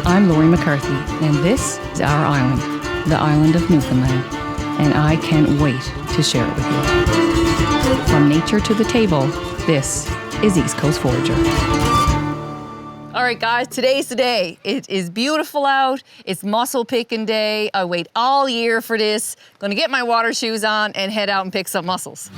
I'm Lori McCarthy, and this is our island, the island of Newfoundland, and I can't wait to share it with you. From nature to the table, this is East Coast Forager. All right, guys, today's the day. It is beautiful out. It's mussel picking day. I wait all year for this. Gonna get my water shoes on and head out and pick some mussels.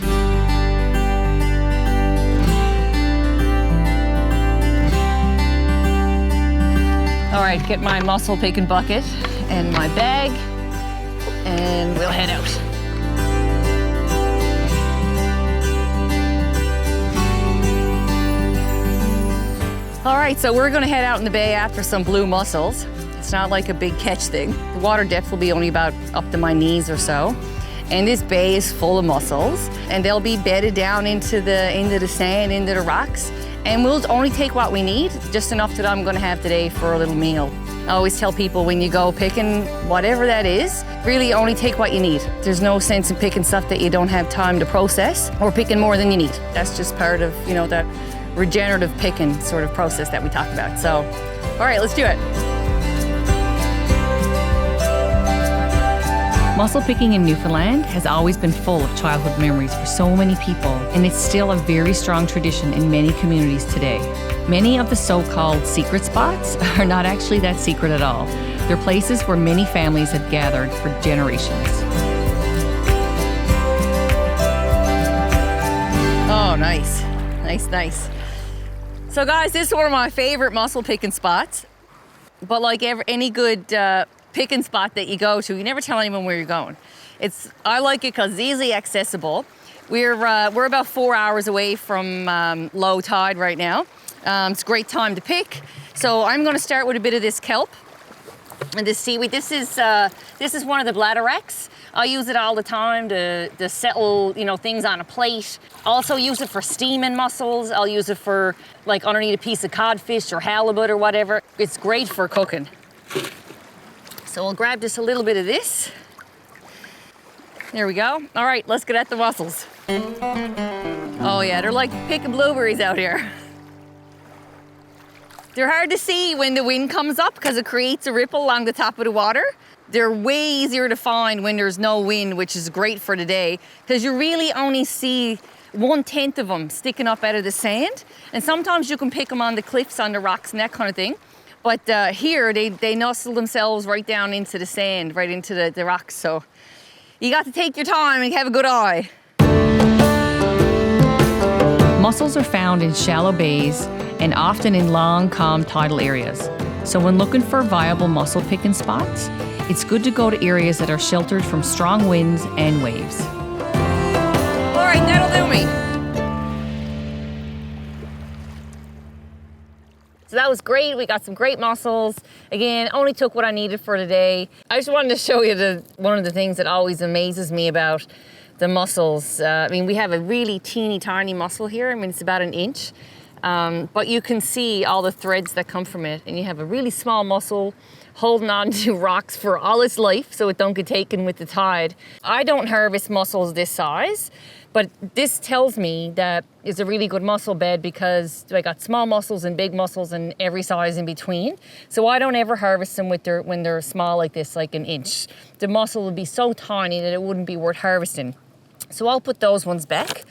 All right, get my mussel picking bucket and my bag, and we'll head out. All right, so we're gonna head out in the bay after some blue mussels. It's not like a big catch thing. The water depth will be only about up to my knees or so. And this bay is full of mussels, and they'll be bedded down into the sand, into the rocks. And we'll only take what we need, just enough that I'm gonna have today for a little meal. I always tell people when you go picking whatever that is, really only take what you need. There's no sense in picking stuff that you don't have time to process or picking more than you need. That's just part of, that regenerative picking sort of process that we talk about. So, all right, let's do it. Mussel picking in Newfoundland has always been full of childhood memories for so many people, and it's still a very strong tradition in many communities today. Many of the so-called secret spots are not actually that secret at all. They're places where many families have gathered for generations. Oh, nice. Nice. So guys, this is one of my favorite mussel picking spots. But like any good picking spot that you go to, you never tell anyone where you're going. I like it because it's easily accessible. We're about 4 hours away from low tide right now. It's a great time to pick. So I'm going to start with a bit of this kelp and this seaweed. This is one of the bladderwracks. I use it all the time to settle things on a plate. Also use it for steaming mussels. I'll use it for like underneath a piece of codfish or halibut or whatever. It's great for cooking. So we'll grab just a little bit of this. There we go. All right, let's get at the mussels. Oh yeah, they're like picking blueberries out here. They're hard to see when the wind comes up because it creates a ripple along the top of the water. They're way easier to find when there's no wind, which is great for the day, because you really only see 1/10 of them sticking up out of the sand. And sometimes you can pick them on the cliffs, on the rocks and that kind of thing. But here, they nuzzle themselves right down into the sand, right into the rocks. So you got to take your time and have a good eye. Mussels are found in shallow bays and often in long, calm tidal areas. So when looking for viable mussel picking spots, it's good to go to areas that are sheltered from strong winds and waves. All right, that'll do me. So that was great. We got some great mussels. Again, only took what I needed for today. I just wanted to show you one of the things that always amazes me about the mussels. We have a really teeny tiny mussel here. It's about 1 inch. But you can see all the threads that come from it. And you have a really small mussel holding on to rocks for all its life so it don't get taken with the tide. I don't harvest mussels this size, but this tells me that it's a really good mussel bed because I got small mussels and big mussels and every size in between. So I don't ever harvest them when they're small like this, like 1 inch. The mussel would be so tiny that it wouldn't be worth harvesting. So I'll put those ones back.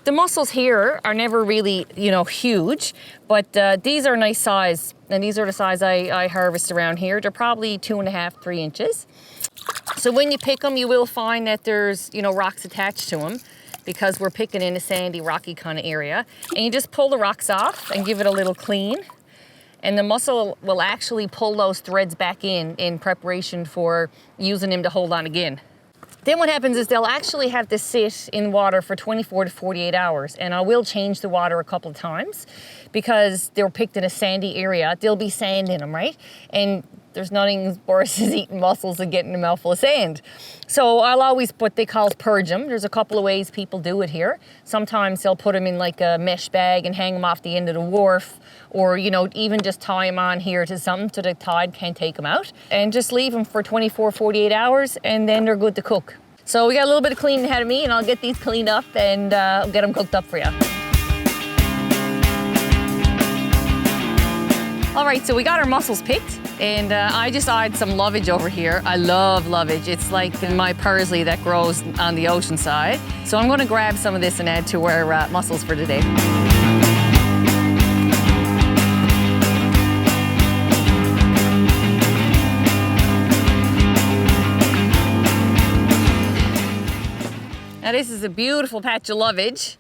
The mussels here are never really, huge, but these are nice size, and these are the size I harvest around here. They're probably 2.5, 3 inches. So when you pick them, you will find that there's, rocks attached to them because we're picking in a sandy, rocky kind of area. And you just pull the rocks off and give it a little clean. And the mussel will actually pull those threads back in preparation for using them to hold on again. Then what happens is they'll actually have to sit in water for 24 to 48 hours. And I will change the water a couple of times because they're picked in a sandy area. There'll be sand in them, right? And there's nothing worse as eating mussels and getting a mouthful of sand. So I'll always what they call purge them. There's a couple of ways people do it here. Sometimes they'll put them in like a mesh bag and hang them off the end of the wharf, or even just tie them on here to something so the tide can't take them out, and just leave them for 24, 48 hours, and then they're good to cook. So we got a little bit of cleaning ahead of me, and I'll get these cleaned up and I'll get them cooked up for you. All right, so we got our mussels picked. And I just eyed some lovage over here. I love lovage. It's like my parsley that grows on the ocean side. So I'm gonna grab some of this and add to our mussels for today. Now this is a beautiful patch of lovage.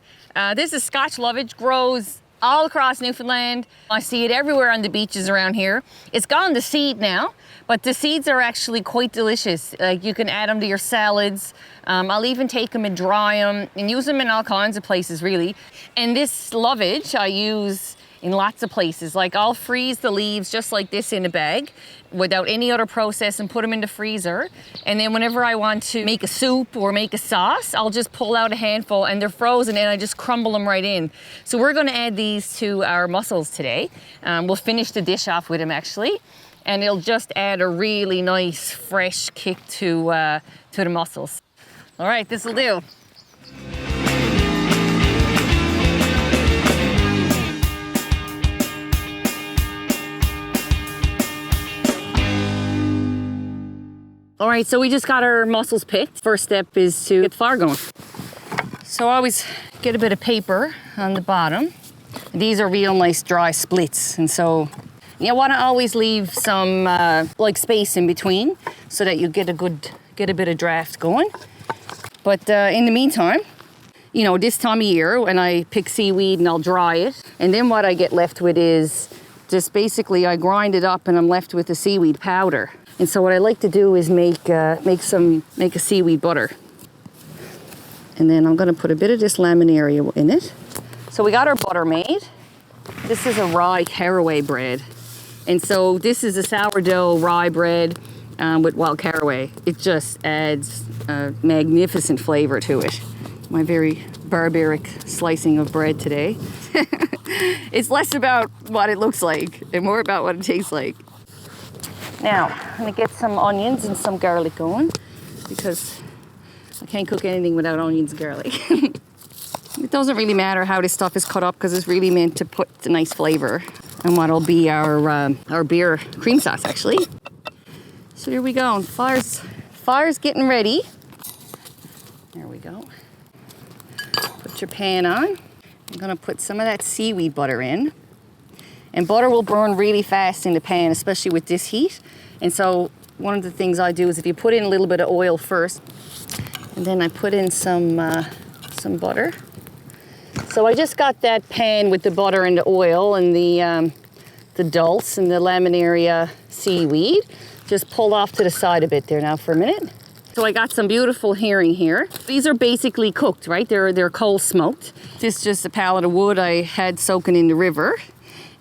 This is Scotch lovage, grows all across Newfoundland. I see it everywhere on the beaches around here. It's gone to seed now, but the seeds are actually quite delicious. Like you can add them to your salads. I'll even take them and dry them and use them in all kinds of places really. And this lovage I use in lots of places. Like I'll freeze the leaves just like this in a bag without any other process and put them in the freezer. And then whenever I want to make a soup or make a sauce, I'll just pull out a handful and they're frozen and I just crumble them right in. So we're gonna add these to our mussels today. We'll finish the dish off with them actually. And it'll just add a really nice fresh kick to the mussels. All right, this'll do. All right, so we just got our mussels picked. First step is to get the flour going. So I always get a bit of paper on the bottom. These are real nice dry splits. And so you want to always leave some like space in between so that you get a bit of draft going. But in the meantime, you know, this time of year when I pick seaweed and I'll dry it, and then what I get left with is just basically I grind it up and I'm left with the seaweed powder. And so what I like to do is make a seaweed butter. And then I'm gonna put a bit of this laminaria in it. So we got our butter made. This is a rye caraway bread. And so this is a sourdough rye bread with wild caraway. It just adds a magnificent flavor to it. My very barbaric slicing of bread today. It's less about what it looks like and more about what it tastes like. Now, I'm gonna get some onions and some garlic going because I can't cook anything without onions and garlic. It doesn't really matter how this stuff is cut up because it's really meant to put a nice flavor on what'll be our beer cream sauce actually. So here we go, fire's getting ready. There we go. Put your pan on. I'm gonna put some of that seaweed butter in. And butter will burn really fast in the pan, especially with this heat. And so one of the things I do is if you put in a little bit of oil first, and then I put in some butter. So I just got that pan with the butter and the oil and the dulse and the laminaria seaweed. Just pulled off to the side a bit there now for a minute. So I got some beautiful herring here. These are basically cooked, right? They're coal smoked. This is just a pallet of wood I had soaking in the river.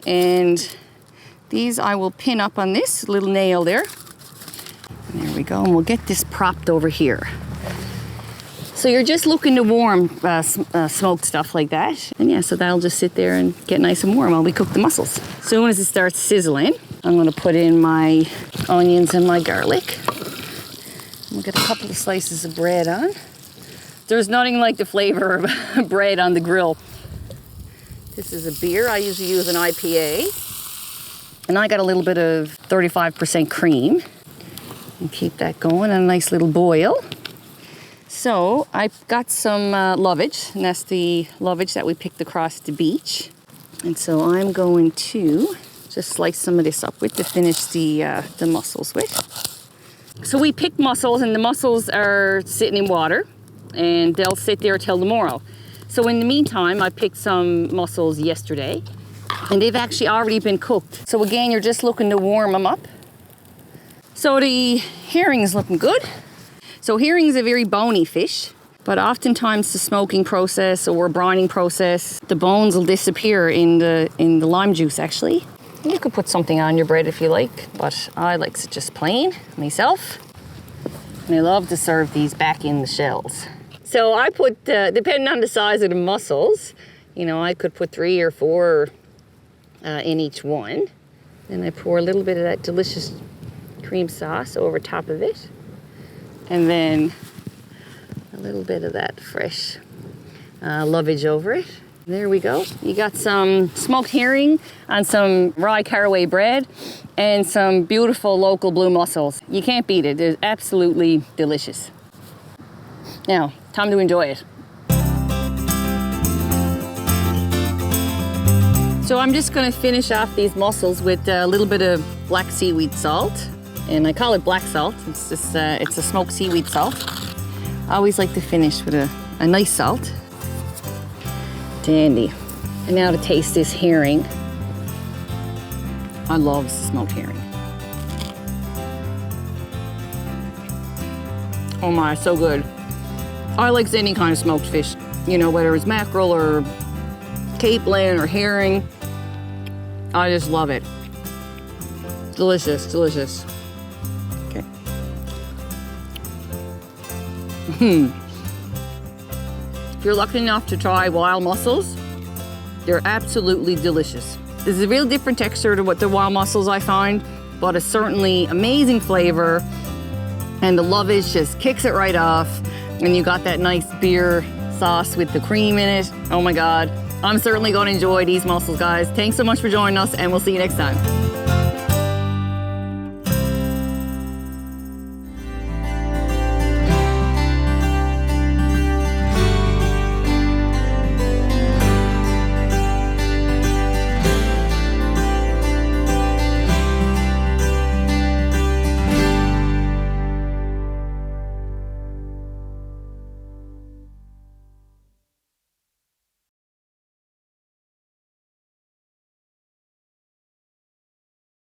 And these I will pin up on this little nail there. There we go, and we'll get this propped over here. So you're just looking to warm smoked stuff like that. And yeah, so that'll just sit there and get nice and warm while we cook the mussels. As soon as it starts sizzling, I'm gonna put in my onions and my garlic. We'll get a couple of slices of bread on. There's nothing like the flavor of bread on the grill. This is a beer. I usually use an IPA. And I got a little bit of 35% cream. And keep that going, a nice little boil. So I've got some lovage, and that's the lovage that we picked across the beach. And so I'm going to just slice some of this up with to finish the mussels with. So we picked mussels, and the mussels are sitting in water, and they'll sit there till tomorrow. So in the meantime, I picked some mussels yesterday, and they've actually already been cooked. So again, you're just looking to warm them up. So the herring is looking good. So herring is a very bony fish, but oftentimes the smoking process or brining process, the bones will disappear in the lime juice actually. You could put something on your bread if you like, but I like it just plain myself. And I love to serve these back in the shells. So I put, depending on the size of the mussels, you know, I could put 3 or 4 in each one. Then I pour a little bit of that delicious cream sauce over top of it. And then a little bit of that fresh lovage over it. There we go. You got some smoked herring on some rye caraway bread and some beautiful local blue mussels. You can't beat it. They're absolutely delicious. Now, time to enjoy it. So I'm just gonna finish off these mussels with a little bit of black seaweed salt. And I call it black salt. It's just, it's a smoked seaweed salt. I always like to finish with a nice salt. Dandy. And now to taste this herring. I love smoked herring. Oh my, so good. I like any kind of smoked fish. You know, whether it's mackerel or capelin or herring. I just love it. Delicious, delicious. Okay. If you're lucky enough to try wild mussels, they're absolutely delicious. This is a real different texture to what the wild mussels I find, but it's certainly amazing flavor, and the lovage just kicks it right off, and you got that nice beer sauce with the cream in it. Oh my God. I'm certainly going to enjoy these mussels, guys. Thanks so much for joining us, and we'll see you next time.